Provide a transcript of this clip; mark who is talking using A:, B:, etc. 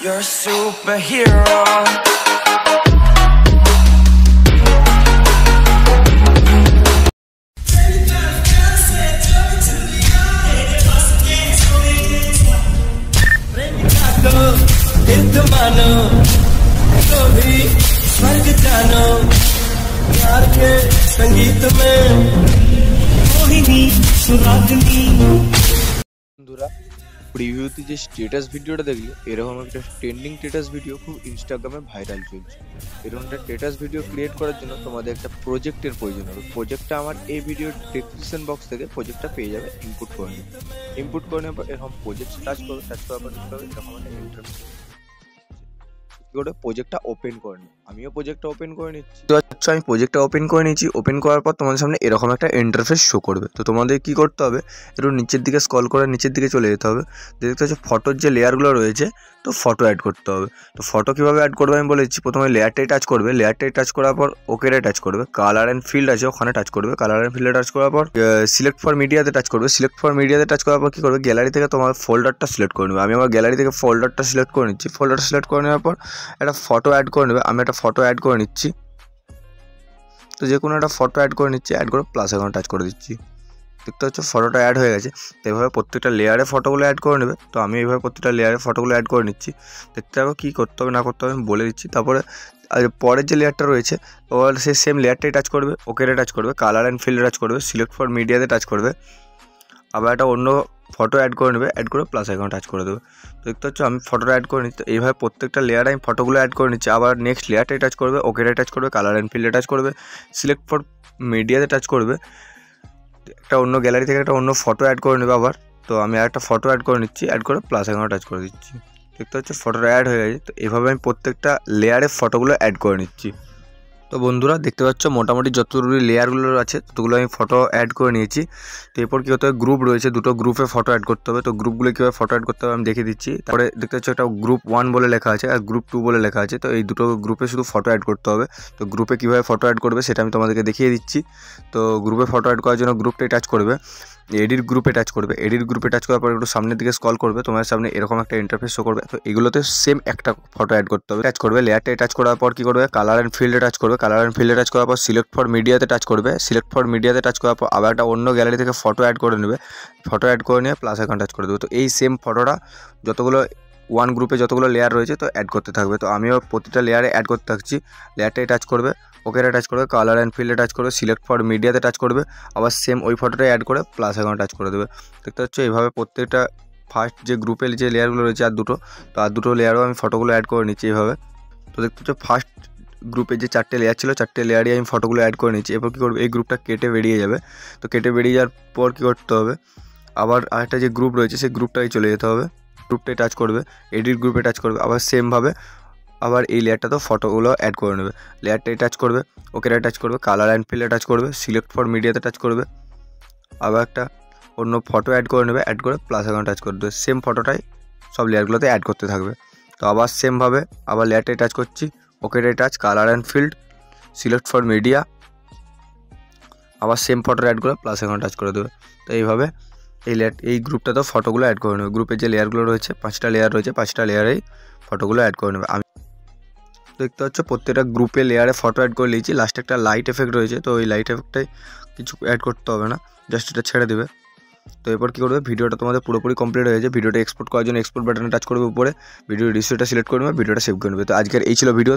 A: You're a superhero.
B: मानो तो भी स्वर्ग जानो प्यार के संगीत में मोहिनी सुरागनी।
C: বন্ধুরা প্রিভিউতে যে স্ট্যাটাস ভিডিওটা দেখলে এরকম একটা ট্রেন্ডিং স্ট্যাটাস ভিডিও খুব ইনস্টাগ্রামে ভাইরাল চলছে। এরকম একটা স্ট্যাটাস ভিডিও ক্রিয়েট করার জন্য তোমাদের একটা প্রজেক্টের প্রয়োজন হবে। প্রজেক্টটা আমার এই ভিডিওর ডেসক্রিপশন বক্স থেকে প্রজেক্টটা পেয়ে যাবে। ইনপুট করে নেবে, ইনপুট করে নেওয়ার পর এরকম প্রজেক্ট টাচ করবে, টাচ করার পর এরকম একটা ইন্টারফেস প্রজেক্টটা ওপেন করে নিই। আমিও প্রজেক্টটা ওপেন করে নিচ্ছি। তো আচ্ছা আমি প্রজেক্টটা ওপেন করে নিচ্ছি। ওপেন করার পর তোমাদের সামনে এরকম একটা ইন্টারফেস শো করবে। তো তোমাদের কি করতে হবে, একটু নিচের দিকে স্ক্রল করে নিচের দিকে চলে যেতে হবে। দেখতে পাচ্ছ ফটোর যে লেয়ারগুলো রয়েছে, তো ফটো অ্যাড করতে হবে। তো ফটো কীভাবে অ্যাড করবে আমি বলে দিচ্ছি। প্রথমে লেয়ারটাই টাচ করবে, লেয়ারটাই টাচ করার পর ওকেরে টাচ করবে, কালার অ্যান্ড ফিল্ড আছে ওখানে টাচ করবে, কালার অ্যান্ড ফিল্ডে টাচ করার পর সিলেক্ট ফর মিডিয়াতে টাচ করবে। সিলেক্ট ফর মিডিয়াতে টাচ করার পর কী করবে, গ্যালারি থেকে তোমার ফোল্ডারটা সিলেক্ট করে নেবে। আমি আমার গ্যালারি থেকে ফোল্ডারটা সিলেক্ট করে নিচ্ছি। ফোল্ডারটা সিলেক্ট করে নেওয়ার পর একটা ফটো অ্যাড করে নেবে। আমি একটা ফটো অ্যাড করে নিচ্ছি। তো যে কোনো একটা ফটো অ্যাড করে নিচ্ছি, অ্যাড করে প্লাস এখন টাচ করে দিচ্ছি। দেখতে হচ্ছে ফটোটা অ্যাড হয়ে গেছে। তো এভাবে প্রত্যেকটা লেয়ারে ফটোগুলো অ্যাড করে নেবে। তো আমি এইভাবে প্রত্যেকটা লেয়ারে ফটোগুলো অ্যাড করে নিচ্ছি। দেখতে হবে কী করতে হবে না করতে হবে আমি বলে দিচ্ছি। তারপরে পরের যে লেয়ারটা রয়েছে ওর সে সেম লেয়ারটাই টাচ করবে, ওকেরে টাচ করবে, কালার অ্যান্ড ফিল্ডে টাচ করবে, সিলেক্ট ফর মিডিয়াতে টাচ করবে, আবার একটা অন্য ফটো অ্যাড করে নেবে, অ্যাড করে প্লাস আইকন টাচ করে দেবে। তো দেখতে হচ্ছে আমি ফটোটা অ্যাড করে নিচ্ছি। এইভাবে প্রত্যেকটা লেয়ারে আমি ফটোগুলো অ্যাড করে নিচ্ছি। আবার নেক্সট লেয়ারটাই টাচ করবে, ওকেরে টাচ করবে, কালার অ্যান্ড ফিল্ডে টাচ করবে, সিলেক্ট ফর মিডিয়াতে টাচ করবে, একটা অন্য গ্যালারি থেকে একটা অন্য ফটো অ্যাড করে নেবে আবার। তো আমি একটা ফটো অ্যাড করে নিচ্ছি, অ্যাড করে প্লাস আইকনে টাচ করে দিচ্ছি। দেখতে হচ্ছে ফটোটা অ্যাড হয়ে গেছে। তো এভাবে আমি প্রত্যেকটা লেয়ারে ফটোগুলো অ্যাড করে নিচ্ছি। তো বন্ধুরা দেখতে পাচ্ছ মোটামুটি যতগুলো লেয়ারগুলো আছে ততগুলো আমি ফটো অ্যাড করে নিয়েছি। তো এরপর কী হতে হবে, গ্রুপ রয়েছে, দুটো গ্রুপে ফটো অ্যাড করতে হবে। তো গ্রুপগুলো কীভাবে ফটো অ্যাড করতে হবে আমি দেখিয়ে দিচ্ছি। তারপরে দেখতে পাচ্ছ একটা গ্রুপ 1 বলে লেখা আছে আর গ্রুপ 2 বলে লেখা আছে। তো এই দুটো গ্রুপে শুধু ফটো অ্যাড করতে হবে। তো গ্রুপে কীভাবে ফটো অ্যাড করবে সেটা আমি তোমাদেরকে দেখিয়ে দিচ্ছি। তো গ্রুপে ফটো অ্যাড করার জন্য গ্রুপটাই টাচ করবে, এডিট গ্রুপে টাচ করবে। এডিট গ্রুপে টাচ করার পর একটু সামনের দিকে স্ক্রল করবে, তোমার সামনে এরকম একটা ইন্টারফেস শো করবে। তো এগুলোতে সেম একটা ফটো অ্যাড করতে হবে। টাচ করবে, লেয়ারটাই টাচ করার পর কী করবে, কালার অ্যান্ড ফিল্ডে টাচ করবে, কালার অ্যান্ড ফিল্ডে টাচ করার পর সিলেক্ট ফর মিডিয়াতে টাচ করবে। সিলেক্ট ফর মিডিয়াতে টাচ করার পর আবার একটা অন্য গ্যালারি থেকে ফটো অ্যাড করে নেবে, ফটো অ্যাড করে নিয়ে প্লাস আইকন টাচ করে দেবে। তো এই সেম ফটোটা যতগুলো ওয়ান গ্রুপে যতগুলো লেয়ার রয়েছে তো অ্যাড করতে থাকবে। তো আমিও প্রতিটা লেয়ারে অ্যাড করতে থাকছি। লেয়ারটাই টাচ করবে, ওকেরে টাচ করবে, কালার অ্যান্ড ফিল্ডে টাচ করবে, সিলেক্ট ফর মিডিয়াতে টাচ করবে, আবার সেম ওই ফটোটাই অ্যাড করে প্লাস আইকন টাচ করে দেবে। দেখতে হচ্ছে এইভাবে প্রত্যেকটা ফার্স্ট যে গ্রুপের যে লেয়ারগুলো রয়েছে আর দুটো লেয়ারও আমি ফটোগুলো অ্যাড করে নিচ্ছি এইভাবে। তো দেখতে হচ্ছে ফার্স্ট গ্রুপে যে 4টে লেয়ার ছিল 4টে লেয়ারই আমি ফটোগুলো অ্যাড করে নিচ্ছি। এরপর কী করবে, এই গ্রুপটা কেটে বেরিয়ে যাবে। তো কেটে বেরিয়ে যাওয়ার পর কী করতে হবে, আবার আরেকটা যে গ্রুপ রয়েছে সেই গ্রুপটাই চলে যেতে হবে, গ্রুপটাই টাচ করবে, এডিট গ্রুপে টাচ করবে, আবার সেমভাবে আবার এই লেয়ারটাতেও ফটোগুলো অ্যাড করে নেবে। লেয়ারটাই টাচ করবে, ওকেরে টাচ করবে, কালার অ্যান্ড ফিল্ডে টাচ করবে, সিলেক্ট ফর মিডিয়াতে টাচ করবে, আবার একটা অন্য ফটো অ্যাড করে নেবে, অ্যাড করে প্লাস আইকন টাচ করে দেবে। সেম ফটোটাই সব লেয়ারগুলোতে অ্যাড করতে থাকবে। তো আবার সেমভাবে আবার লেয়ারটাই টাচ করছি, ওকেরে touch, colour and field, select for media, আবার সেম ফটো অ্যাড করে প্লাস আইকন টাচ করে দেবে। তো এইভাবে এই গ্রুপটাতেও ফটোগুলো অ্যাড করে নেবে। গ্রুপের যে লেয়ারগুলো রয়েছে 5টা লেয়ার রয়েছে, 5টা লেয়ারেই ফটোগুলো অ্যাড করে নেবে। আমি দেখতে পাচ্ছ প্রত্যেকটা গ্রুপে লেয়ারে ফটো অ্যাড করে নিয়েছি। লাস্টে একটা লাইট এফেক্ট রয়েছে, তো ওই লাইট এফেক্টটাই কিছু অ্যাড করতে হবে না, জাস্ট এটা ছেড়ে দেবে। তো এরপর কী করবে, ভিডিওটা তোমাদের পুরোপুরি কমপ্লিট হয়ে গেছে। ভিডিওটা এক্সপোর্ট করার জন্য এক্সপোর্ট বাটনে টাচ করবে উপরে, ভিডিও রিসিউটা সিলেক্ট করে নেবে, ভিডিওটা সেভ করে নেবে। তো আজকের এই ছিল ভিডিও।